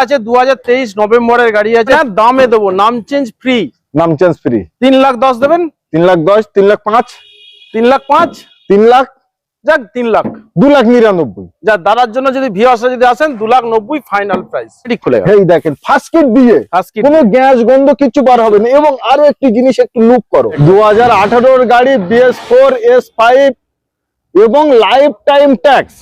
আছে 2023 নভেম্বরের গাড়ি আছে, দামে দেবো নাম চেঞ্জ ফ্রি। নাম চেঞ্জ ফ্রি। 3,10,000 দেবেন। 3,10,000, 3,05,000, 3,05,000, 3,00,000, যাক 3,00,000, 2,99,000। যা দাদার জন্য যদি ভিউয়ার্সরা যদি আসেন 2,90,000 ফাইনাল প্রাইস। ঠিক খুলে এই দেখেন ফার্স্ট কিট দিয়ে কোনো গ্যাস গন্ধ কিছু বার হবে না। এবং আরো একটি জিনিস একটু লুক করো, 2018 গাড়ি BS4 S5 এবং লাইফ টাইম ট্যাক্স।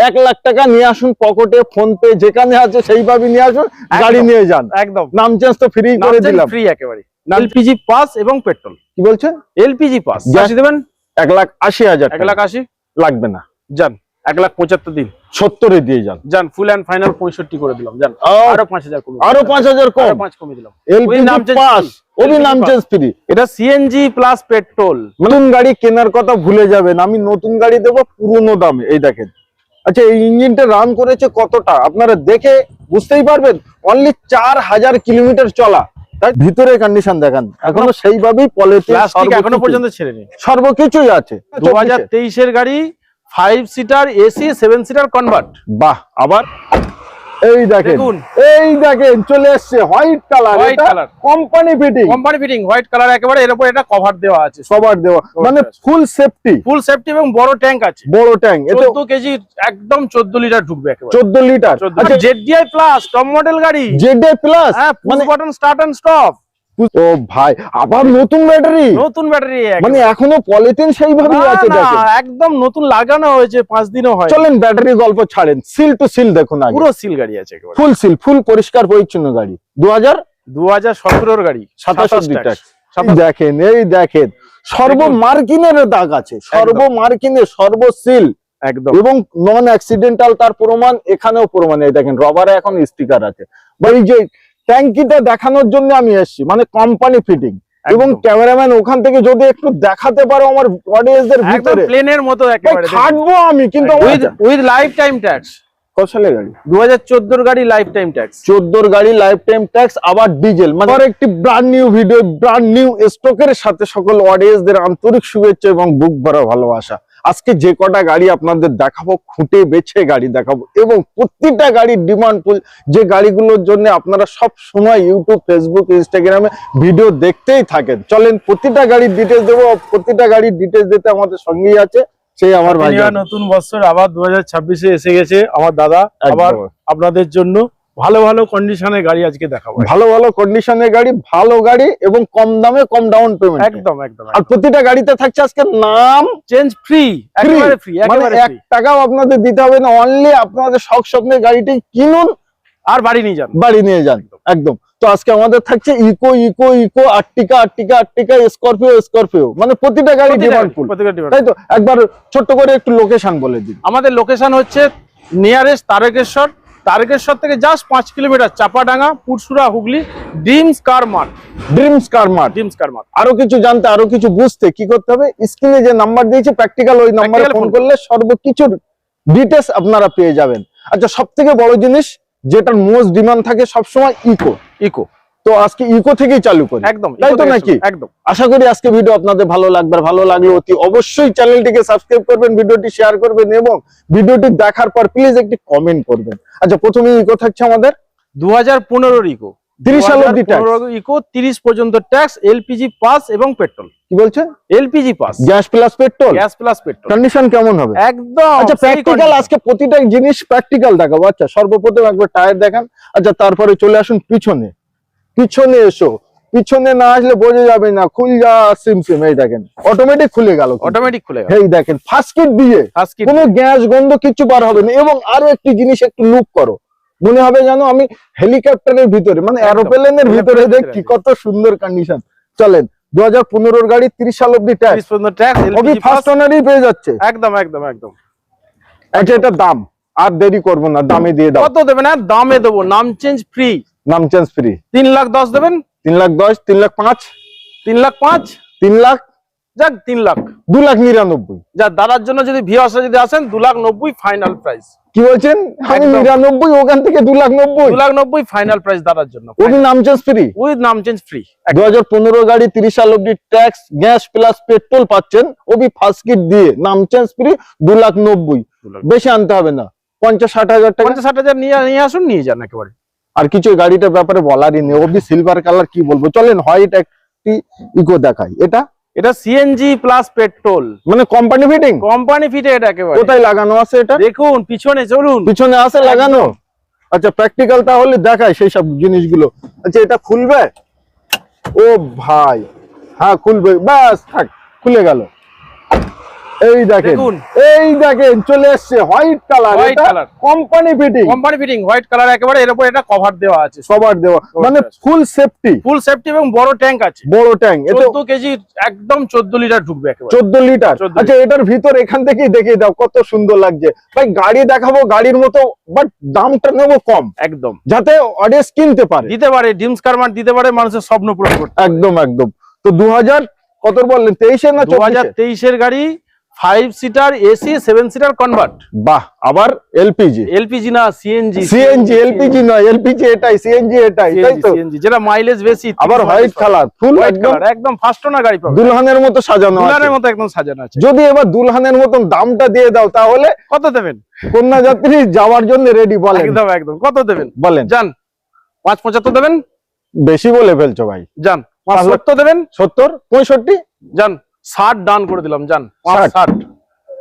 1 লাখ টাকা নিয়ে আসুন পকেটে, ফোন পে যেখানে আছে সেইভাবে নিয়ে আসুন, গাড়ি নিয়ে যান। একদম নাম চেঞ্জ তো ফ্রি করে দিলাম, ফ্রি একেবারে। এলপিজি পাস এবং পেট্রোল। কি বলছেন? এলপিজি পাস গ্যাস দেবেন 1,80,000। 1,80,000 লাগবে না, যান 1,75,000 দিন, 70 দিয়ে যান। যান ফুল এন্ড ফাইনাল 65 করে দিলাম, যান আরো 5,000 কম, আরো 5,000 কম, 5 কমে দিলাম। এলপিজি পাস ওই নাম চেঞ্জ ফ্রি। এটা সিএনজি প্লাস পেট্রোল। নতুন গাড়ি কেনার কথা ভুলে যাবেন, আমি নতুন গাড়ি দেবো পুরনো দামে। এই দেখেন, আচ্ছা এই ইঞ্জিনটা রান করেছে কতটা আপনারা দেখে বুঝতেই পারবেন। অনলি 4,000 কিলোমিটার চলা, তাই ভিতরে কন্ডিশন দেখেন এখনো সেইভাবেই পলিথিন প্লাস্টিক এখনো পর্যন্ত ছেড়েনি, সর্বকিছুই আছে। 2023 এর গাড়ি, 5 সিটার এসি, 7 সিটার কনভার্ট। বাহ, আবার এই দেখেন, এই দেখেন চলে এসেছে হোয়াইট কালার, এটা কোম্পানি ফিটিং হোয়াইট কালার একেবারে। এর উপর এটা কভার দেওয়া আছে, কভার দেওয়া মানে ফুল সেফটি এবং বড় ট্যাঙ্ক আছে, বড় ট্যাঙ্ক। 14 কেজি একদম 14 লিটার ঢুকবে একেবারে, 14 লিটার। আচ্ছা জেডডিআই প্লাস টপ মডেল গাড়ি, জেডডিআই প্লাস মানে বাটন স্টার্ট এন্ড স্টপ। ও ভাই, আবার নতুন ব্যাটারি মানে এখনো পলিথিন সেইভাবেই আছে, দেখেন একদম নতুন লাগানো হয়েছে, 5 দিনও হয়। চলেন ব্যাটারি গল্প ছাড়েন, সিল টু সিল দেখুন, পুরো সিল গাড়ি আছে একেবারে, ফুল সিল, ফুল পরিষ্কার পরিচ্ছন্ন গাড়ি। 2017 এর গাড়ি, 27 ট্যাক্স। দেখেন, এই দেখেন সর্বমার্কিনের দাগ আছে, সর্বমার্কিনের সর্বসিল একদম, এবং নন অ্যাক্সিডেন্টাল তার প্রমাণ এখানেও প্রমাণ। এই দেখেন রবারে এখন স্টিকার আছে। এই যে ট্যাঙ্কিটা দেখানোর জন্য আমি এসেছি, মানে কোম্পানি ফিটিং। এবং ক্যামেরাম্যান ওখান থেকে যদি একটু দেখাতে পারো আমার অডিয়েন্সদের ভিতরে, প্লেনের মতো একেবারে খাটবো আমি, কিন্তু উইথ লাইফ টাইম ট্যাক্স। কত সালের গাড়ি? 2014 গাড়ি, লাইফ টাইম ট্যাক্স। 14 গাড়ি, লাইফ টাইম ট্যাক্স, আবার ডিজেল। মানে একটি brand new video, brand new স্টকের সাথে সকল অডিয়েন্সদের আন্তরিক শুভেচ্ছা এবং বুক ভরা ভালোবাসা। আজকে যে কটা গাড়ি আপনাদের দেখাবো, খুঁটে বেছে গাড়ি দেখাবো, এবং প্রতিটা গাড়ির ডিমান্ড ফুল, যে গাড়িগুলোর জন্য আপনারা সব সময় ইউটিউব, ফেসবুক, ইনস্টাগ্রামে ভিডিও দেখতেই থাকেন। চলেন প্রতিটা গাড়ির ডিটেলস দেবো, প্রতিটা গাড়ির ডিটেলস দিতে আমাদের সঙ্গেই আছে সেই আমার ভাই। নতুন বছর আবার 2026-এ এসে গেছে আমার দাদা, আবার আপনাদের জন্য ভালো ভালো কন্ডিশনের গাড়ি আজকে দেখাবো, ভালো ভালো কন্ডিশনের গাড়ি, ভালো গাড়ি এবং কম দামে, কম ডাউন পেমেন্ট। একদম। আর প্রতিটা গাড়িতে থাকছে আজকে নাম চেঞ্জ ফ্রি, একেবারে ফ্রি, মানে 1 টাকাও আপনাদের দিতে হবে না। অনলি আপনাদের শখ স্বপ্নের গাড়িটি কিনুন আর বাড়ি নিয়ে যান, একদম। তো আজকে আমাদের থাকছে ইকো, আর্টিকা, স্করপিও, মানে প্রতিটা গাড়ি ডিমান্ডফুল, তাই তো? একবার ছোট্ট করে একটু লোকেশন বলে দিন। আমাদের লোকেশন হচ্ছে নিয়ারেস্ট তারকেশ্বর থেকে just 5 kilometre, Chapadanga, Pursura, Hooghly, dreams car mart. আরো কিছু জানতে, আরো কিছু বুঝতে কি করতে হবে? স্ক্রিনে যে নাম্বার দিয়েছে প্র্যাকটিক্যাল, ওই নাম্বারে ফোন করলে সর্বকিছুর ডিটেইলস আপনারা পেয়ে যাবেন। আচ্ছা, সব থেকে বড় জিনিস যেটার মোস্ট ডিমান্ড থাকে সবসময় ইকো। তো আজকে ইকো থেকেই চালু করি, একদম, তাই তো নাকি? একদম। আশা করি আজকে ভিডিও আপনাদের ভালো লাগবে। ভালো লাগলে অতি অবশ্যই চ্যানেলটিকে সাবস্ক্রাইব করবেন, ভিডিওটি শেয়ার করবেন, এবং ভিডিওটি দেখার পর প্লিজ একটি কমেন্ট করবেন। আচ্ছা, প্রথমে ইকো থাকছে আমাদের 2015 ইকো, 30 সাল অবধি ট্যাক্স, ইকো 30 পর্যন্ত ট্যাক্স, এলপিজি পাস এবং পেট্রোল। কি বলছেন? LPG pass, gas plus petrol, condition কেমন হবে? একদম। আচ্ছা, প্র্যাকটিক্যাল, আজকে প্রতিটা জিনিস প্র্যাকটিক্যাল দেখাবো। আচ্ছা, সর্বপ্রথম একবার টায়ার দেখান। আচ্ছা, তারপরে চলে আসুন পিছনে এসো। পিছনে না আসলে বোঝা যাবে না, খুল যা সিমসিম। এই দেখেন অটোমেটিক খুলে গেল, এই দেখেন ফার্স্ট কিট দিয়ে কোনো গ্যাস গন্ধ কিছু বার হবে না। এবং আরো একটি জিনিস একটু লুক করো, মনে হবে জানো আমি হেলিকপ্টারের ভিতরে, মানে এরোপ্লেনের ভিতরে দেখছি, কত সুন্দর কন্ডিশন। চলেন, 2015 গাড়ি, 30 সাল অবধি ট্যাক্স, ফার্স্ট ওনারই পেয়ে যাচ্ছে, একদম। আচ্ছা, এটা দাম আর দেরি করবো না, দামে দিয়ে দাও। কত দেবেন? দামে দেবো নাম চেঞ্জ ফ্রি। 3,10,000 দেবেন। 3,10,000, 3,05,000, 3,05,000, 3,00,000, যাক 3,00,000, 2,99,000। যা দাদার জন্য যদি ভিউয়ার্সরা যদি আসেন 2,90,000 ফাইনাল প্রাইস। কি বলছেন? আমি 99, ওখান থেকে 2,90,000 ফাইনাল প্রাইস দাদার জন্য, উইথ নাম চেঞ্জ ফ্রি। 2015 গাড়ি, 30 সাল অবধি ট্যাক্স, গ্যাস প্লাস পেট্রোল পাচ্ছেন, ওবি ফার্স্ট কিট দিয়ে, নাম চেঞ্জ ফ্রি, 2,90,000। বেশি আনতে হবে না, 50-60 হাজার টাকা, 50-60 হাজার নিয়ে আসুন, নিয়ে যান একেবারে। আর কিছু এই গাড়িটার ব্যাপারে বলারই নেই, ওবি সিলভার কালার, কি বলবো। চলেন হোয়াইট একটি ইকো দেখাই। এটা সিএনজি প্লাস পেট্রোল, মানে কোম্পানি ফিটিং, কোম্পানি ফিটেড একেবারে। কোথায় লাগানো আছে এটা? দেখুন পিছনে, চলুন পিছনে আছে লাগানো। আচ্ছা প্র্যাকটিক্যাল তাহলে দেখাই সেই সব জিনিসগুলো। আচ্ছা এটা খুলবে? ও ভাই হ্যাঁ খুলবে, ব্যাস থাক, খুলে গেল। এই দেখেন চলে এসছে white colour, white colour, company fitting, company fitting white colour একেবারে। এর উপর এটা কভার দেওয়া আছে, কভার দেওয়া, মানে ফুল সেফটি, ফুল সেফটি এবং বড় ট্যাঙ্ক আছে, বড় ট্যাঙ্ক। এতে 14 কেজি, একদম 14 লিটার ঢুকবে একেবারে, 14 লিটার। আচ্ছা এটার ভিতর এখান থেকেই দেখিয়ে দাও, কত সুন্দর লাগছে ভাই। গাড়ি দেখাবো গাড়ির মতো, বাট দামটা নেবো কম, একদম, যাতে অডিয়েন্স কিনতে পারে, দিতে পারে, ড্রিমস কার মার্ট দিতে পারে, মানুষের স্বপ্ন পূরণ করতে। একদম একদম। তো 2000 কত বললেন, 23 না 2023 এর গাড়ি, 5 সিটার এসি, 7 সিটার কনভার্ট। বাহ, আবার এলপিজি না সিএনজি, এলপিজি নয়, এলপিজি এটাই, সিএনজি এটাই, তাই তো? সিএনজি যেটা মাইলেজ বেশি। আবার হোয়াইট কালার, ফুল একদম ফার্স্ট ওনার গাড়ি পাবে, দুলহানের মতো সাজানো আছে, দুলহানের মতো একদম সাজানো আছে। যদি এবার দুলহানের মতন দামটা দিয়ে দাও তাহলে কত দেবেন? কন্যা যাত্রী যাওয়ার জন্য রেডি, বলেন। একদম কত দেবেন বলেন। জান 575 দেবেন? বেশি বলে ফেলছো ভাই। জান 570 দেবেন? 70, 65, জান 60 ডান করে দিলাম, জান 60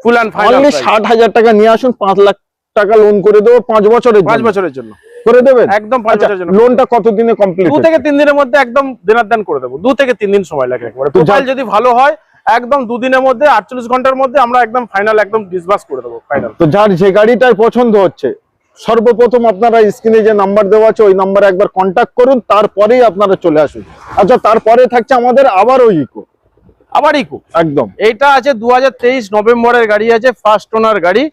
ফুল এন্ড ফাইনাল। অনলি 60,000 টাকা নিয়ে আসুন, 5 লাখ টাকা লোন করে দেবো 5 বছরের জন্য। 5 বছরের জন্য করে দেবেন? একদম 5 বছরের জন্য। লোনটা কত দিনে কমপ্লিট? 2 থেকে 3 দিনের মধ্যে একদম দেনার দান করে দেবো। 2 থেকে 3 দিন সময় লাগে একবারে। প্রোফাইল যদি ভালো হয় একদম 2 দিনের মধ্যে, 48 ঘন্টার মধ্যে আমরা একদম ফাইনাল, একদম ডিসবার্স করে দেবো ফাইনাল। তো যার যে গাড়িটাই পছন্দ হচ্ছে, সর্বপ্রথম আপনারা স্ক্রিনে যে নাম্বার দেওয়া আছে ওই নাম্বারে একবার কন্ট্যাক্ট করুন, তারপরেই আপনারা চলে আসুন। আচ্ছা তারপরে থাকছে আমাদের আবারও ইকো, আবার ইকো একদম। এটা আছে 2023 নভেম্বরের গাড়ি আছে, ফার্স্ট ওনার গাড়ি,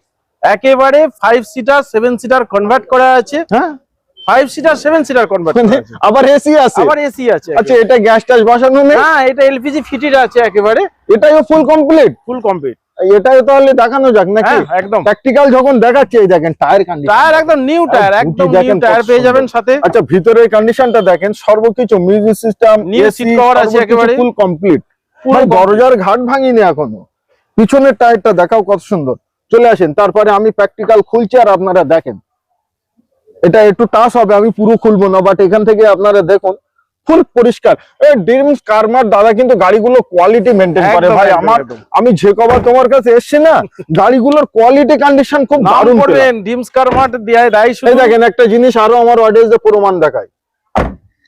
একেবারে 5 সিটার 7 সিটার কনভার্ট করা আছে। হ্যাঁ 5 সিটার 7 সিটার কনভার্ট করা আছে, আবার এসি আছে, আবার এসি আছে। আচ্ছা এটা গ্যাস টাস বসানো নেই? হ্যাঁ এটা এলপিজি ফিটেড আছে একেবারে, এটাও ফুল কমপ্লিট, ফুল কমপ্লিট। এটাও তাহলে দেখানো যাক নাকি? হ্যাঁ একদম প্র্যাকটিক্যাল যখন দেখাচ্ছি, এই দেখেন টায়ার কন্ডিশন, টায়ার একদম নিউ টায়ার, একদম নিউ টায়ার পেয়ে যাবেন সাথে। আচ্ছা ভিতরের কন্ডিশনটা দেখেন, সর্বকিছু music system, new seat cover আছে একেবারে, ফুল কমপ্লিট। ভাই দরজার ঘাট ভাঙিনি এখনো। পিছনের টায়ারটা দেখাও কত সুন্দর। চলে আসেন, তারপরে আমি প্র্যাকটিক্যাল খুলছি আর আপনারা দেখেন। এটা একটু টাচ হবে, আমি পুরো খুলবো না, বাট এখান থেকে আপনারা দেখুন ফুল পরিষ্কার। এই ড্রিমস কার মার্ট দাদা কিন্তু গাড়িগুলো কোয়ালিটি মেনটেন করে ভাই। আমি যে কবার তোমার কাছে এসছি না, গাড়িগুলোর কোয়ালিটি কন্ডিশন খুব দারুণ করবেন। ড্রিমস কার মার্ট দেয় শুধু। এই দেখেন একটা জিনিস আরো আমার অডিয়েন্সে প্রমাণ দেখায়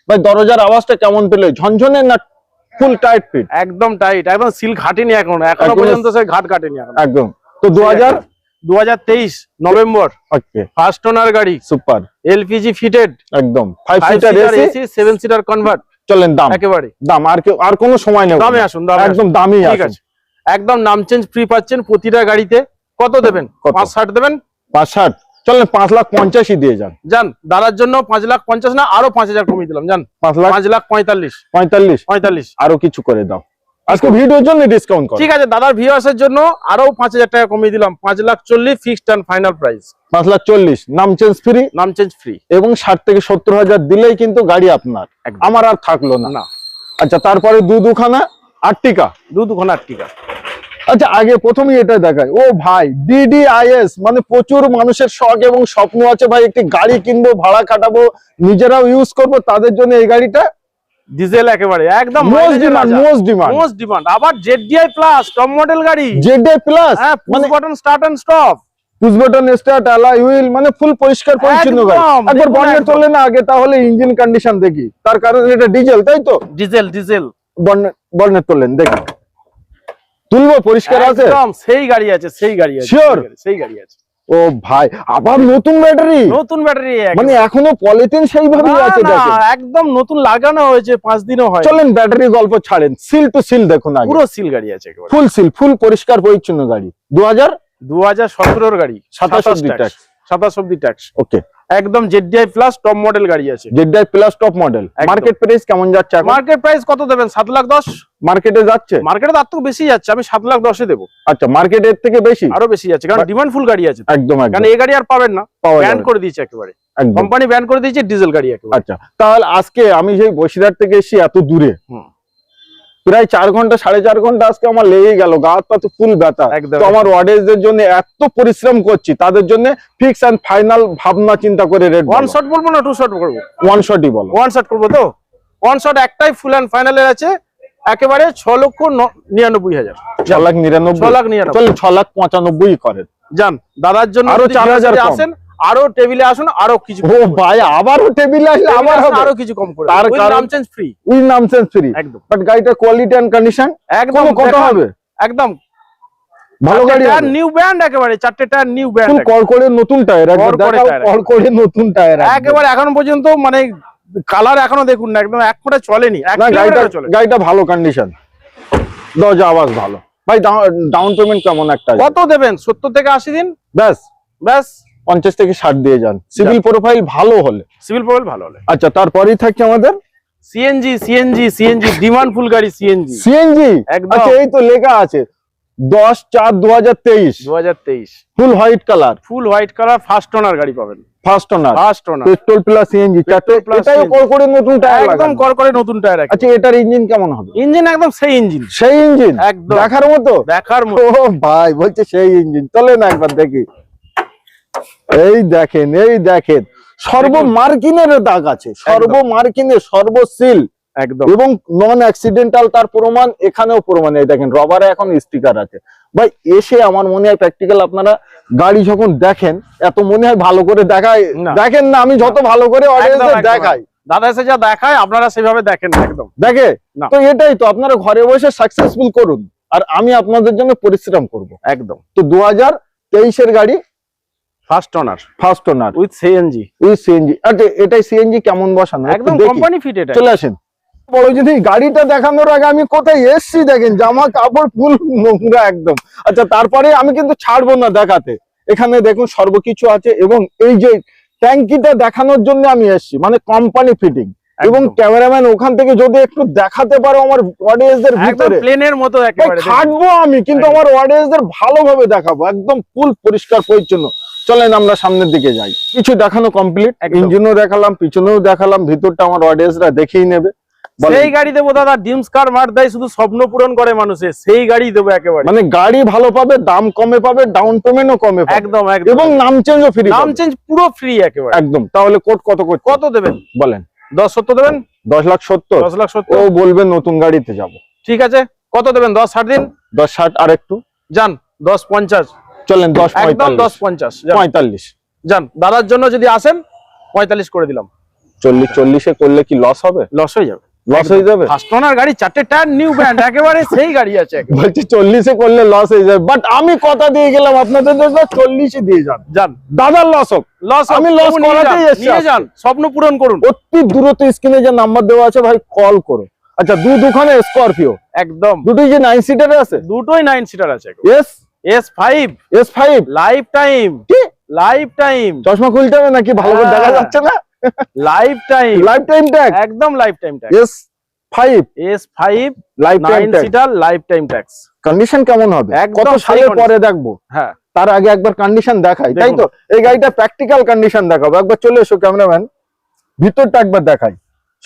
ভাই, দরজার আওয়াজটা কেমন পেলে? ঝনঝনে না ফুল টাইট ফিট? একদম টাইট, একদম সিল ঘাটেনি এখনো পর্যন্ত, সে ঘাট কাটেনি এখন একদম। তো 2023 নভেম্বর, ওকে, ফার্স্ট ওনার গাড়ি, সুপার এলপিজি ফিটেড, একদম 5 সিটার এসি, 7 সিটার কনভার্ট। চলেন দাম, একেবারে দাম আর কোনো সময় নেই, দামে আসুন, একদম দামই ঠিক আছে। একদম নাম চেঞ্জ ফ্রি পাচ্ছেন প্রতিটা গাড়িতে। কত দেবেন? 560 দেবেন? 560, চলেন 5,50,000 দিয়ে যান। যান দাদার জন্য 5,50,000 না, আরো 5,000 কমিয়ে দিলাম, যান 5,45,000 আরো কিছু করে দাও আজকে ভিডিওর জন্য, ডিসকাউন্ট করো। ঠিক আছে দাদার ভিউয়ার্সের জন্য আরো 5,000 টাকা কমিয়ে দিলাম, 5,40,000 ফিক্সড এন্ড ফাইনাল প্রাইস। 5,40,000 নাম চেঞ্জ ফ্রি, নাম চেঞ্জ ফ্রি, এবং 60 থেকে 70,000 দিলেই কিন্তু গাড়ি আপনার, আমার আর থাকলো না। আচ্ছা তারপরে দুখানা আর্টিকা, দুখানা আর্টিকা। আচ্ছা আগে প্রথমেই এটা দেখায়, ও ভাই ডিডিআইএস, মানে প্রচুর মানুষের শখ এবং স্বপ্ন আছে ভাই একটি গাড়ি কিনবো, ভাড়া খাটাবো, নিজেরাও ইউজ করবো, তাদের জন্য এই গাড়িটা ডিজেল একেবারে একদম মোস্ট ডিমান্ড। আবার জেডডিআই প্লাস টপ মডেল গাড়ি, ZDI plus, push button start and stop, push button start, alloy wheel, মানে ফুল পরিষ্কার পরিচ্ছন্ন গাড়ি। একবার বর্ণেট তোলে না আগে, তাহলে ইঞ্জিন কন্ডিশন দেখি, তার কারণ এটা ডিজেল, তাই তো? ডিজেল বর্ণেট তোলেন দেখি, তুলবো, পরিষ্কার আছে, একদম সেই গাড়ি আছে, শিওর সেই গাড়ি আছে। ও ভাই আবার নতুন ব্যাটারি, মানে এখনো পলিথিন সেইভাবেই আছে, দেখেন একদম নতুন লাগানো হয়েছে, 5 দিনও হয়। চলেন ব্যাটারি গল্প ছাড়েন, সিল টু সিল দেখুন, পুরো সিল গাড়ি আছে একেবারে, ফুল সিল, ফুল পরিষ্কার পরিচ্ছন্ন গাড়ি। 2017 গাড়ি, 27 অবধি ট্যাক্স। ওকে, একদম জেডডিআই প্লাস টপ মডেল গাড়ি আছে, জেডডিআই plus top model. Market price কেমন যাচ্ছে এখন? মার্কেট প্রাইস কত দেবেন? 7,10,000 মার্কেটে যাচ্ছে, মার্কেটে তার থেকে বেশি যাচ্ছে, আমি 7,10,000 দেবো। আচ্ছা মার্কেটের থেকে বেশি, আরো বেশি যাচ্ছে, কারণ ডিমান্ড ফুল গাড়ি আছে, একদম, কারণ এই গাড়ি আর পাবেন না, ব্যান করে দিয়েছে একেবারে, কোম্পানি ব্যান করে দিয়েছে ডিজেল গাড়ি একেবারে। আচ্ছা তাহলে আজকে আমি সেই বসিরহাট থেকে এসেছি এত দূরে, প্রায় 4 ঘন্টা 4.5 ঘন্টা আজকে আমার লেগে গেল, গা হাত পা তো ফুল ব্যথা। একদম। তো আমার অডিয়েন্সদের জন্য এত পরিশ্রম করছি, তাদের জন্য ফিক্স এন্ড ফাইনাল ভাবনা চিন্তা করে রেট ওয়ান শট বলবো না টু শট করবো? ওয়ান শটই বলো। ওয়ান শট করবো তো? ওয়ান শট একটাই ফুল অ্যান্ড ফাইনালের আছে, একেবারে 6,99,000। 6,99,000। 6,99,000। চল 6,95,000 করেন। যান দাদার জন্য আরো যদি 4,000 যদি কম। আসেন, আরো টেবিলে আসুন, আরো কিছু ও ভাই, আবারও টেবিলে আসলে আবার হবে? আরো কিছু কম করে তার উইথ কারণ- নাম চেঞ্জ ফ্রি। উই নামসেন্স ফ্রি। একদম বাট গাড়িটার কোয়ালিটি এন্ড কন্ডিশন একদম কত দেখান। হবে? একদম ভালো গাড়ি হবে? নিউ ব্র্যান্ড, একেবারে 4টে টায়ার নিউ ব্র্যান্ড, ফুল কড়কড়ে নতুন টায়ার, একবার কড়কড়ে দেখাও টায়ার। কড়কড়ে নতুন টায়ার একেবারে এখনো পর্যন্ত মানে কালার এখনো দেখুন না, একদম এক ফোঁটা চলেনি, এক না, কিলোমিটার চলে। গাড়িটা ভালো কন্ডিশন, দরজা আওয়াজ ভালো। ভাই ডাউন পেমেন্ট কেমন একটা আছে? কত দেবেন? 70 থেকে 80 দিন, ব্যাস ব্যাস 50 থেকে 60 দিয়ে যান, সিভিল প্রোফাইল ভালো হলে। সিভিল প্রোফাইল ভালো হলে। আচ্ছা, তারপরেই থাকছে আমাদের সিএনজি, সিএনজি, সিএনজি ডিমান্ড ফুল গাড়ি, সিএনজি সিএনজি। একদম। আচ্ছা, এই তো লেখা আছে 10/4/2023, 2023, ফুল হোয়াইট কালার, ফুল হোয়াইট কালার, ফার্স্ট ওনার গাড়ি পাবেন, first owner, first owner, petrol plus CNG, Petrol plus এটাও CNG। কড়কড়ে নতুন টায়ার একদম লাগানো। করকরে নতুন টায়ার। আচ্ছা, এটার ইঞ্জিন কেমন হবে? ইঞ্জিন একদম সেই ইঞ্জিন, সেই ইঞ্জিন একদম দেখার মতো। দেখার মতো। ও ভাই বলছে সেই ইঞ্জিন, চলে না একবার দেখি। এই দেখেন, এই দেখেন, সর্বমার্কিনের দাগ আছে, সর্বমার্কিনের সর্বসিল একদম এবং নন অ্যাক্সিডেন্টাল, তার প্রমাণ এখানেও প্রমাণ। এই দেখেন, রবারে এখন স্টিকার আছে। ভাই এসে আমার মনে হয় প্র্যাকটিক্যাল আপনারা গাড়ি যখন দেখেন, এত মনে হয় ভালো করে দেখায় না। দেখেন না, আমি যত ভালো করে একদম, অডিয়েন্সদের একদম। দেখাই, দাদা এসে যা দেখায় আপনারা সেভাবে দেখেন না, একদম দেখে না। তো এটাই তো, আপনারা ঘরে বসে সাকসেসফুল করুন, আর আমি আপনাদের জন্য পরিশ্রম করব। একদম তো 2023 গাড়ি, first owner, first owner with CNG, with CNG. আচ্ছা, এটাই সিএনজি কেমন বসানো একটু একদম দেখি। কোম্পানি ফিট এটা। চলে আসেন। বড় যদি গাড়িটা দেখানোর আগে আমি কোথায় এসছি দেখেন, জামা কাপড় ফুল নোংরা একদম। আচ্ছা, তারপরে আমি কিন্তু ছাড়বো না দেখাতে। এখানে দেখুন সর্বকিছু আছে, এবং এই যে ট্যাঙ্কিটা দেখানোর জন্য আমি এসছি, মানে কোম্পানি ফিটিং। এবং একদম। ক্যামেরাম্যান ওখান থেকে যদি একটু দেখাতে পারো আমার অডিয়েন্সদের একদম ভিতরে, প্লেনের মতো ভাই একেবারে দেখুন। খাটবো আমি, কিন্তু একদম। আমার অডিয়েন্সদের ভালোভাবে দেখাবো, একদম ফুল পরিষ্কার পরিচ্ছন্ন। চলেন আমরা সামনের দিকে যাই। কিছু দেখানো কমপ্লিট, একদম। ইঞ্জিনও দেখালাম, পিছনেও দেখালাম, ভিতরটা আমার অডিয়েন্সরা দেখেই নেবে। বলেন। সেই গাড়ি দেবো দাদা, ড্রিমস কার মার্ট দেয়, শুধু স্বপ্ন পূরণ করে মানুষের, সেই গাড়ি দেবো একেবারে। মানে গাড়ি ভালো পাবে, দাম কমে পাবে, ডাউন পেমেন্টও কমে পাবে, একদম একদম। এবং নাম চেঞ্জও ফ্রি, নাম চেঞ্জ পুরো ফ্রি একেবারে। একদম। তাহলে কোট কত করছে? কত দেবেন? বলেন। 10,70 দেবেন? 10,70,000। 10,70,000। ও বলবে নতুন গাড়িতে যাব। ঠিক আছে, কত দেবেন? 10,60 দিন 10,60 আর একটু যান, 10,50। চলেন, একদম 10,45। 10,50 45। যান, দাদার জন্য যদি আসেন 45 করে দিলাম। 40 করলে কি লস হবে? লস হয়ে যাবে, লস হয়ে যাবে। ফার্স্ট ওনার গাড়ি, 4টে টায়ার, নিউ ব্র্যান্ড, একেবারে সেই গাড়ি আছে একেবারে। বলছি 40 করলে লস হয়ে যাবে, বাট আমি কথা দিয়ে গেলাম আপনাদের জন্য 40 দিয়ে যান। যান, দাদার লস হোক, লস আমি loss করাতেই এসছি নিয়ে আজকে। যান, স্বপ্ন পূরণ করুন। অতি দ্রুত স্ক্রিনে যে নাম্বার দেওয়া আছে ভাই, কল করো। আচ্ছা, দুখানে স্করপিও, একদম দুটোই যে 9 সিটারে আছে। দুটোই 9 সিটার আছে। S S5 S5 life time, কি লাইফ টাইম, চশমা খুলতে হবে নাকি? ভালো করে দেখা যাচ্ছে না। Life time, life time tax, একদম life time tax. S5 S5 life time 9 tax. Seater life time tax. Condition কেমন হবে? একদম কত সেই সালে condition। পরে দেখবো, হ্যাঁ, তার আগে একবার কন্ডিশন দেখাই, তাই দেখুন। তো? এই গাড়িটা প্র্যাকটিক্যাল কন্ডিশন দেখাবো। একবার চলে এসো ক্যামেরাম্যান, ভিতরটা একবার দেখাই।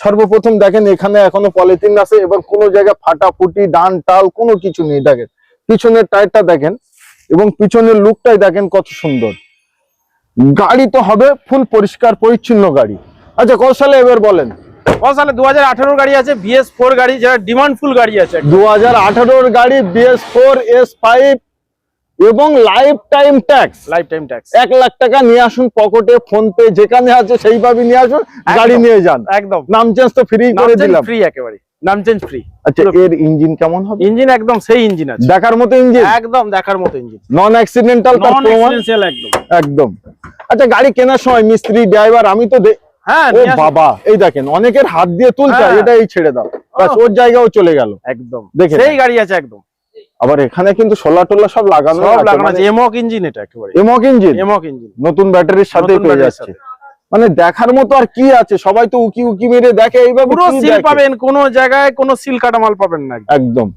সর্বপ্রথম দেখেন, এখানে এখনো পলিথিন আছে, এবং কোনো জায়গায় ফাটাফুটি ডান টাল কোনো কিছু নেই। দেখেন পিছনের টায়ারটা দেখেন, এবং পিছনের লুকটাই দেখেন কত সুন্দর। গাড়ি তো হবে ফুল পরিষ্কার পরিচ্ছন্ন গাড়ি। আচ্ছা, কত সালে এবার বলেন? ও সালে 2018 গাড়ি আছে, BS4 গাড়ি, যেটা ডিমান্ড ফুল গাড়ি আছে। 2018 গাড়ি, BS4 S5 এবং life time tax. Life time tax 1 lakh টাকা নিয়ে আসুন পকেটে, ফোন পে যেখানে আছে সেইভাবে নিয়ে আসুন, গাড়ি নিয়ে যান। একদম, নাম চেঞ্জ তো ফ্রি করে দিলাম। ফ্রি একেবারে, নাম চেঞ্জ ফ্রি। আচ্ছা, এর ইঞ্জিন কেমন হবে? ইঞ্জিন একদম সেই ইঞ্জিন আছে, দেখার মতো ইঞ্জিন, একদম দেখার মতো ইঞ্জিন, নন অ্যাক্সিডেন্টাল, তার নন প্রমাণ এক্সিডেন্সিয়াল একদম। একদম। আচ্ছা, গাড়ি কেনার সময় মিস্ত্রি ড্রাইভার আমি তো হ্যাঁ, ও নিয়ে আসুন। বাবা, এই দেখেন অনেকের হাত দিয়ে তুলছে, হ্যাঁ। এটাই ছেড়ে দাও, বাস ওর জায়গাও চলে গেল। একদম দেখে সেই নাও। গাড়ি আছে একদম। আবার এখানে কিন্তু সোলার টোলা সব লাগানো সব আছে, লাগানো মানে আছে, এমক ইঞ্জিন এটা একেবারে, এমক ইঞ্জিন, এমক ইঞ্জিন, নতুন ব্যাটারির সাথে নতুন পেয়ে ব্যাটারির যাচ্ছে। সাথে। মানে দেখার মতো আর কি আছে, সবাই তো উকি উকি মেরে দেখে, এইভাবে পুরো কি সিল দেখে? পাবেন, কোন জায়গায় কোনো সিল কাটা মাল পাবেন না। একদম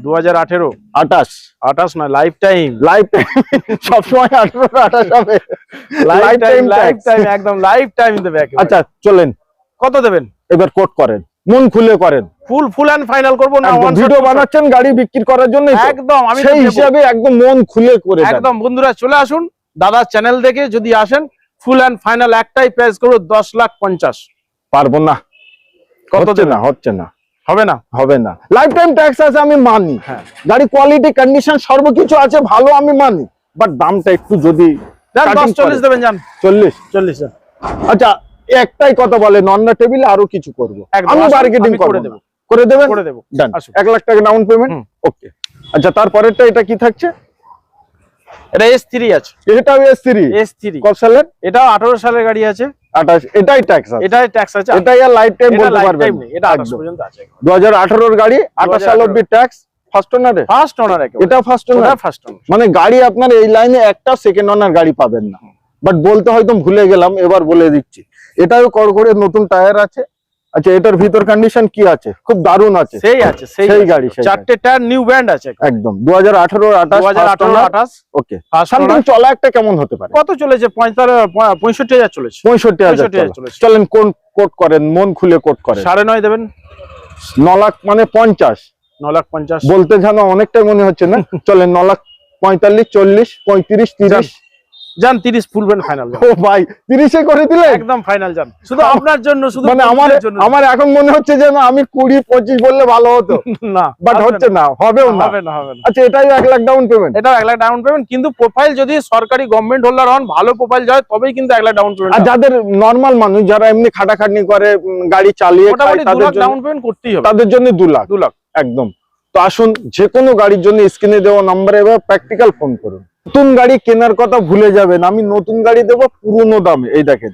2028 2028 না, লাইফ টাইম, লাইফ সবসময় 18-28 হবে। Life time, life tax। Time, একদম লাইফ টাইম দেবে একেবারে। আচ্ছা, চলেন কত দেবেন? এবার কোট করেন। মন খুলে করেন, ফুল এন্ড ফাইনাল করবো না, ভিডিও বানাচ্ছেন গাড়ি বিক্রি করার জন্য, একদম আমি সেই হিসাবে একদম মন খুলে করে দেন। একদম বন্ধুরা চলে আসুন দাদার চ্যানেল দেখে যদি আসেন, ফুল এন্ড ফাইনাল একটাই প্রাইস করবো 10,50,000। পারবো না, কত হচ্ছে না, হচ্ছে না, হবে না, হবে না। লাইফ টাইম ট্যাক্স আছে আমি মানি, হ্যাঁ। গাড়ি কোয়ালিটি কন্ডিশন সর্বকিছু আছে ভালো আমি মানি, বাট দামটা একটু যদি 10-40 দেবেন, যান 40। যান। আচ্ছা একটাই কথা বলে নন টেবিল আরো কিছু করব, একদম, আমি আসুন, মার্কেটিং আমি করে করে দেব, দেব। করে দেবেন, করে দেবো, ডান। আসুন। 1 লাখ টাকা ডাউন পেমেন্ট, ওকে। আচ্ছা তারপরেরটা এটা কি থাকছে? এটা S3 আছে, এটাও S3 কত সালের? এটাও 18 সালের গাড়ি আছে, 28, এটাই ট্যাক্স আছে, এটাই ট্যাক্স আছে, এটাই আর লাইফ টাইম বলতে লাইফ পারবেন টাইম নেই, এটা 28 একদম। পর্যন্ত আছে। 2018 এর গাড়ি 28 সাল 2018 অবধি ট্যাক্স, ফার্স্ট ওনারে, ফার্স্ট ওনার একেবারে, এটা ফার্স্ট ওনার, ওটা ফার্স্ট ওনার। মানে গাড়ি আপনার এই লাইনে একটা সেকেন্ড ওনার গাড়ি পাবেন না, বাট বলতে হয়তো ভুলে গেলাম, এবার বলে দিচ্ছি। এটাও করে নতুন টায়ার আছে। আচ্ছা এটার ভিতর কন্ডিশন কি আছে? খুব দারুণ আছে, সেই আছে, সেই গাড়ি, সেই চারটে টায়ার নিউ ব্র্যান্ড আছে একদম 2018 2018-28 ওকে। সামথিং চলা একটা কেমন হতে পারে? কত চলেছে? 65,000 চলেছে, 65,000 চলেছে। চলেন কোন কোট করেন, মন খুলে কোট করেন। 9.5 দেবেন, 9 লাখ মানে 50, 9,50,000 বলতে যেন অনেকটাই মনে হচ্ছে না। চলেন 9 লাখ 45, 40, 35, 30, যান 30 ফুল ব্যান্ড ফাইনাল। ও ভাই 30 এ করে দিলে একদম ফাইনাল, যান শুধু আপনার জন্য, শুধু মানে আমার এখন মনে হচ্ছে যেন আমি 20, 25 বললে ভালো হতো, না বাট হচ্ছে না, হবেও না। হবে না, হবে না। আচ্ছা এটাই 1 লাখ ডাউন পেমেন্ট, এটা 1 লাখ ডাউন পেমেন্ট, কিন্তু প্রোফাইল যদি সরকারি গভর্নমেন্ট হোল্ডার হন, ভালো প্রোফাইল যায় তবেই কিন্তু 1 লাখ ডাউন পেমেন্ট। আর যাদের নরমাল মানুষ যারা এমনি খাটাখাটনি করে গাড়ি চালিয়ে খায়, মোটামুটি 2 তাদের লাখ জন্য ডাউন পেমেন্ট করতেই হবে, তাদের জন্য 2 লাখ 2 লাখ একদম। তো আসুন যে কোনো গাড়ির জন্য স্ক্রিনে দেওয়া নম্বরে এবার প্র্যাকটিক্যাল ফোন করুন। নতুন গাড়ি কেনার কথা ভুলে যাবেন, আমি নতুন গাড়ি দেবো পুরনো দামে। এই দেখেন,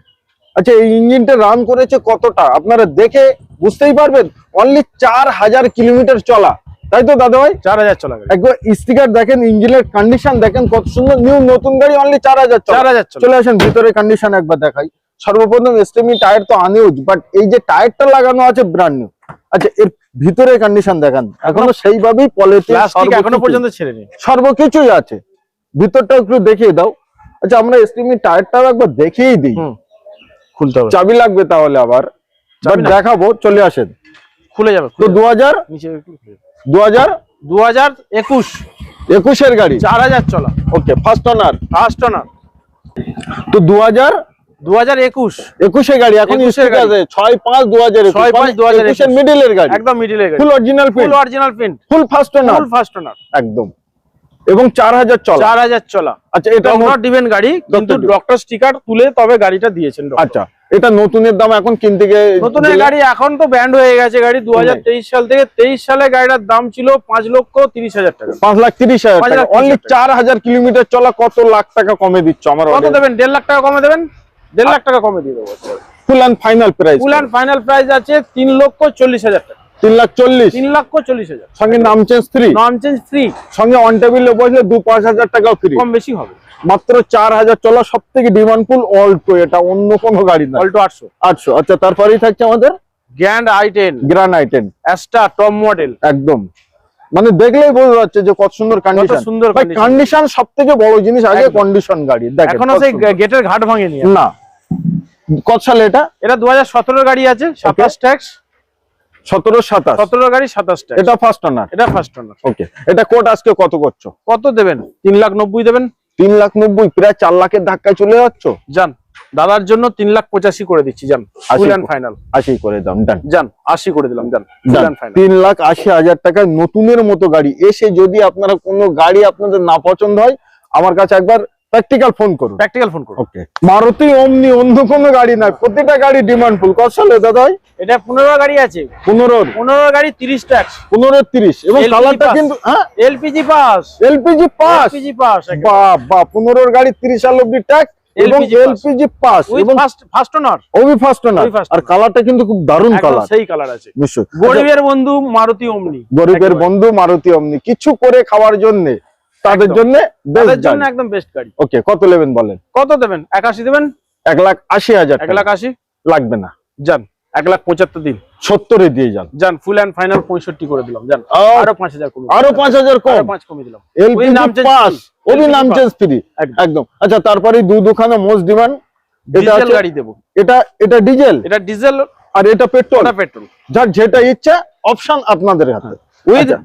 আচ্ছা এই ইঞ্জিনটা রান করেছে কতটা আপনারা দেখে বুঝতেই পারবেন, অনলি 4000 কিলোমিটার চলা, তাই তো দাদা ভাই? 4,000 চলা গাড়ি, একবার স্টিকার দেখেন, ইঞ্জিনের কন্ডিশন দেখেন কত সুন্দর, নিউ নতুন গাড়ি অনলি 4000 চলা। 4,000 চলা। চলে আসেন ভিতরে কন্ডিশন একবার দেখাই। সর্বপ্রথম এসটিএমই টায়ার তো আনইউজ, বাট এই যে টায়ারটা লাগানো আছে ব্র্যান্ড নিউ। আচ্ছা এর ভিতরে কন্ডিশন দেখেন, এখনো সেইভাবেই পলিথিন প্লাস্টিক এখনো পর্যন্ত ছেড়েনি, সর্বকিছুই আছে। ভিতরটা একটু দেখিয়ে দাও। আচ্ছা আমরা এসটিএমই টায়ারটাও একবার দেখিয়েই দিই, খুলতে হবে, চাবি লাগবে তাহলে আবার, বাট দেখাবো। চলে আসেন, খুলে যাবে। তো 2000 নিচে 2021 এর গাড়ি 4,000 চলা, ওকে, ফার্স্ট ওনার, ফার্স্ট ওনার। তো 2021 এর গাড়ি এখন 21 এর গাড়ি। 6/5/2021 এর মিডল এর গাড়ি, একদম মিডিলের গাড়ি, full original full original print, full first owner, full first owner একদম, এবং 4000 চলা। 4,000 চলা। আচ্ছা এটা ডক্টর ডিভেন গাড়ি, কিন্তু Dr. ডক্টর স্টিকার তুলে তবে গাড়িটা দিয়েছেন doctor। আচ্ছা এটা নতুনের দাম এখন কিনতে গিয়ে নতুনের গাড়ি এখন তো ব্যান্ড হয়ে গেছে গাড়ি, 2023 সাল থেকে। 23 সালে গাড়িটার দাম ছিল 5,30,000 টাকা, 5,30,000 টাকা, 5,30,000 অনলি 4000 কিলোমিটার চলা, কত লাখ টাকা কমে দিচ্ছ আমার? কত দেবেন? 1.5 লাখ টাকা কমে দেবেন, 1.5 লাখ টাকা কমে দিয়ে দেবো। Full and final price, full and final price আছে 3,40,000 টাকা, 3,40,000, 3,40,000 সঙ্গে নাম চেঞ্জ ফ্রি, নন চেঞ্জ ফ্রি, সঙ্গে অন টেবিলে বসলে 2-5,000 টাকাও ফ্রি, কম বেশি হবে। মাত্র 4000 চলা, সব থেকে ডিমান্ডফুল অল্টো, এটা অন্য কোনো গাড়ি না, অল্টো 800। 800। আচ্ছা তারপরেই থাকছে আমাদের grand i10, grand i10, Astra top model, একদম মানে দেখলেই বোঝা যাচ্ছে যে কত সুন্দর কন্ডিশন। সুন্দর ভাই condition। কন্ডিশন সবথেকে বড় জিনিস, আগে একদম। কন্ডিশন গাড়ি দেখেন, এখনো কত সেই সুন্দর। গেটের ঘাট ভাঙেনি না, কত সালে এটা? এটা 2017 গাড়ি আছে, 27 ট্যাক্স, 17-27, 17 গাড়ি 27 ট্যাক্স, এটা ফার্স্ট ওনার, এটা ফার্স্ট ওনার। ওকে। এটা কোট আজকে কত করছো? কত দেবেন? 3,90,000 দেবেন, 3,90,000, প্রায় 4 লাখের ধাক্কায় চলে যাচ্ছ। যান দাদার জন্য 3,85,000 করে দিচ্ছি, যান ফুল এন্ড ফাইনাল, 80 করে দাম, ডান, যান 80 করে দিলাম, যান ফুল এন্ড ফাইনাল। 3,80,000 টাকায় নতুনের মতো গাড়ি। এসে যদি আপনারা কোনো গাড়ি আপনাদের না পছন্দ হয়, আমার কাছে একবার প্র্যাকটিক্যাল ফোন করুন, প্র্যাকটিক্যাল ফোন করুন। ওকে। মারুতি ওমনি, অন্য কোনো গাড়ি নয়, প্রত্যেকটা গাড়ি ডিমান্ডফুল। কত সালে দাদা ভাই? এটা 15 গাড়ি আছে, 15 গাড়ি 30 ট্যাক্স, 15-30, এবং LPG কালারটা pass। কিন্তু LPG pass, LPG pass, LPG pass, বাহ বাহ, 15 গাড়ি 30 সাল অবধি ট্যাক্স এবং LPG pass। LPG pass, with এবং ফার্স্ট ওনার, ওবি ফার্স্ট না। ওবি first আর owner। কালারটা কিন্তু খুব দারুণ একদম কালার, সেই কালার আছে। নিশ্চয়ই। গরিবের বন্ধু মারুতি ওমনি, গরিবের একেবারে। বন্ধু মারুতি ওমনি, কিছু করে খাওয়ার জন্য, তাদের একদম। জন্য তাদের জন্য একদম বেস্ট গাড়ি। ওকে। কত নেবেন বলেন? কত দেবেন? 81 দেবেন, 1,80,000 1,80,000 লাগবে না, যান 1,75,000 দিন, 70 দিয়ে যান, যান ফুল এন্ড ফাইনাল 65 করে দিলাম, যান আরো 5,000 কমে, আরো 5,000 কম, 5 কমে দিলাম। এলপিজি নাম চেঞ্জ পাস, free, ওবি LPG নাম pass। চেঞ্জ ফ্রি, একদম। আচ্ছা তারপরে দুখানা মোস্ট ডিমান্ড, এটা ডিজেল আছে, গাড়ি দেবো, এটা ডিজেল, এটা ডিজেল আর এটা পেট্রোল। ওটা পেট্রোল। যার যেটা ইচ্ছা অপশন আপনাদের হাতে।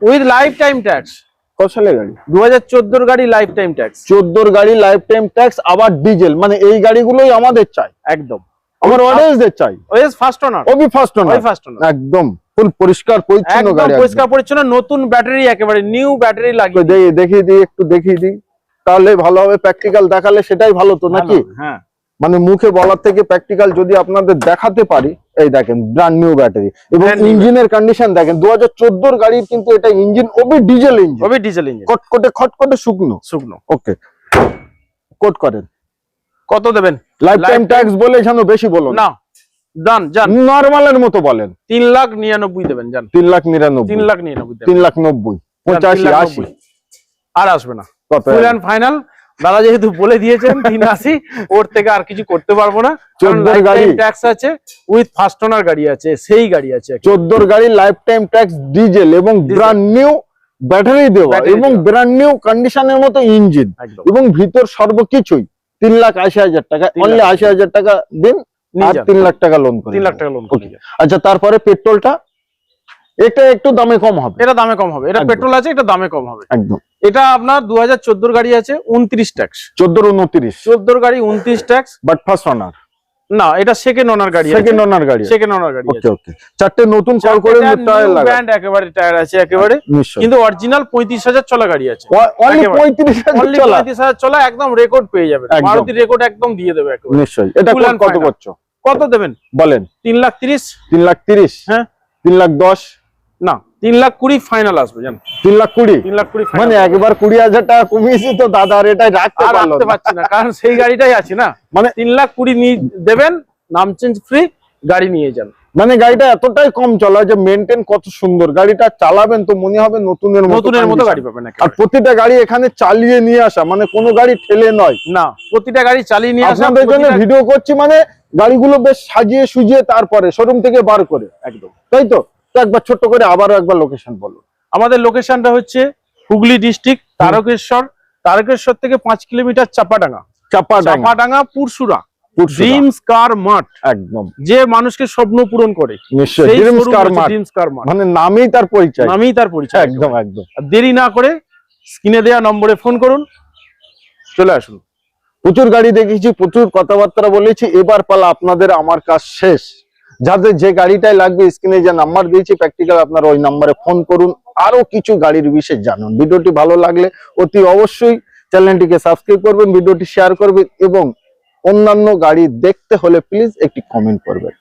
With life time tax. কত সালের গাড়ি? 2014 এর গাড়ি, লাইফ টাইম ট্যাক্স। 14 গাড়ি লাইফ টাইম ট্যাক্স, আবার ডিজেল, মানে এই গাড়িগুলোই আমাদের চাই, একদম আমার অডিয়েন্সদের চাই। ওএস ফার্স্ট ওনার, ওবি ফার্স্ট ওনার, ওই ফার্স্ট ওনার, একদম ফুল পরিষ্কার পরিচ্ছন্ন একদম গাড়ি, পরিষ্কার পরিচ্ছন্ন, নতুন ব্যাটারি, একেবারে নিউ ব্যাটারি লাগিয়ে দেখিয়ে দিই একটু দেখিয়ে দিই, তাহলে ভালো হবে। প্র্যাকটিক্যাল দেখালে সেটাই ভালো তো নাকি? হ্যাঁ, মানে মুখে বলার থেকে প্র্যাকটিক্যাল যদি আপনাদের দেখাতে পারি। এই দেখেন ব্র্যান্ড নিউ ব্যাটারি এবং Brand new ইঞ্জিনের কন্ডিশন দেখেন 2014 এর গাড়ির, কিন্তু এটা ইঞ্জিন ওবি ডিজেল ইঞ্জিন, ওবি ডিজেল ইঞ্জিন, খটখটে শুকনো। ওকে, কোট করেন। কত দেবেন? লাইফ টাইম ট্যাক্স বলে যেন বেশি বলো না, ডান জান, নরমালের মতো বলেন। 3,99,000 দেবেন জান। 3,99,000, 3,99,000 দেবেন। 3,90,000, 85, 80 আর আসবে না, কত? ফুল এন্ড ফাইনাল। দাদা যেহেতু বলে দিয়েছেন 380, ওর থেকে আর কিছু করতে পারবো না। 14 গাড়ি ট্যাক্স আছে, উইথ ফার্স্ট ওনার গাড়ি আছে, সেই গাড়ি আছে। 14 গাড়ি লাইফ টাইম ট্যাক্স ডিজেল এবং ব্র্যান্ড নিউ ব্যাটারি দেওয়া এবং ব্র্যান্ড নিউ কন্ডিশনের মতো ইঞ্জিন একদম এবং ভিতর সর্বকিছুই। 3,80,000 টাকা, অনলি 80,000 টাকা দিন আর 3 লাখ টাকা লোন করে। 3 লাখ টাকা লোন করে। আচ্ছা, তারপরে পেট্রোলটা এটা একটু দামে কম হবে, এটা দামে কম হবে, এটা একদম। পেট্রোল আছে, এটা দামে কম হবে একদম। এটা আপনার 2014 গাড়ি আছে, 29 ট্যাক্স। 14 29, 14 গাড়ি 29 ট্যাক্স। বাট ফার্স্ট ওনার না, এটা সেকেন্ড ওনার গাড়ি আছে, সেকেন্ড ওনার গাড়ি, সেকেন্ড ওনার গাড়ি আছে। ওকে ওকে। চারটে নতুন কল করে টায়ার লাগা, ব্র্যান্ড একেবারে টায়ার আছে একেবারে, নিশ্চয়ই। কিন্তু অরিজিনাল 35,000 চলা গাড়ি আছে, অনলি একেবারে। 35,000 অনলি চলা, 35,000 চলা, একদম রেকর্ড পেয়ে যাবেন, একদম। মারুতি রেকর্ড একদম দিয়ে দেবে একেবারে। নিশ্চয়ই। এটা Full and কত final। করছো কত দেবেন? বলেন। 3,30,000। 3,30,000, হ্যাঁ। 3,10,000, না, 3,20,000 ফাইনাল আসবে জান। 3,20,000, 3,20,000 মানে একবার 20,000 টাকা কমিয়েছি তো দাদা, আর এটাই রাখতে আর পারলো রাখতে না। পারছি না, কারণ সেই গাড়িটাই আছে না। মানে 3,20,000 নিয়ে দেবেন, নাম চেঞ্জ ফ্রি, গাড়ি নিয়ে যান। মানে গাড়িটা এতটাই কম চলা যে মেনটেন কত সুন্দর, গাড়িটা চালাবেন তো মনে হবে নতুনের মতো নতুনের গাড়ি condition। পাবেন আর একেবারে। প্রতিটা গাড়ি এখানে চালিয়ে নিয়ে আসা, মানে কোনো গাড়ি ঠেলে নয়। না, প্রতিটা গাড়ি চালিয়ে নিয়ে আসা, আপনাদের জন্য প্রতিটা- ভিডিও করছি, মানে গাড়িগুলো বেশ সাজিয়ে সুজিয়ে তারপরে শোরুম থেকে বার করে, একদম। তাই তো? তো একবার ছোট্ট করে আবারও একবার লোকেশন বলো। আমাদের লোকেশনটা হচ্ছে হুগলি ডিস্ট্রিক্ট, তারকেশ্বর থেকে 5 kilometre Chapadanga, Chapadanga Pursurah, dreams car mart, একদম যে মানুষকে স্বপ্ন পূরণ করে, নিশ্চয়ই। সেই ড্রিমস showroom কার হচ্ছে মার্ট, ড্রিমস কার মার্ট। মানে নামেই তার পরিচয়, নামেই তার পরিচয়। একদম একদম। আর দেরি না করে স্ক্রিনে দেওয়া নম্বরে ফোন করুন, চলে আসুন। প্রচুর গাড়ি দেখেছি, প্রচুর কথাবার্তা বলেছি, এবার পালা আপনাদের। আমার কাজ শেষ। যাদের যে গাড়িটাই লাগবে স্ক্রিনে যে নাম্বার দিয়েছি প্র্যাকটিক্যাল, আপনারা ওই নাম্বারে ফোন করুন, আরো কিছু গাড়ির বিষয়ে জানুন। ভিডিওটি ভালো লাগলে অতি অবশ্যই চ্যানেলটিকে সাবস্ক্রাইব করবেন, ভিডিওটি শেয়ার করবেন এবং অন্যান্য গাড়ি দেখতে হলে প্লিজ একটি কমেন্ট করবেন।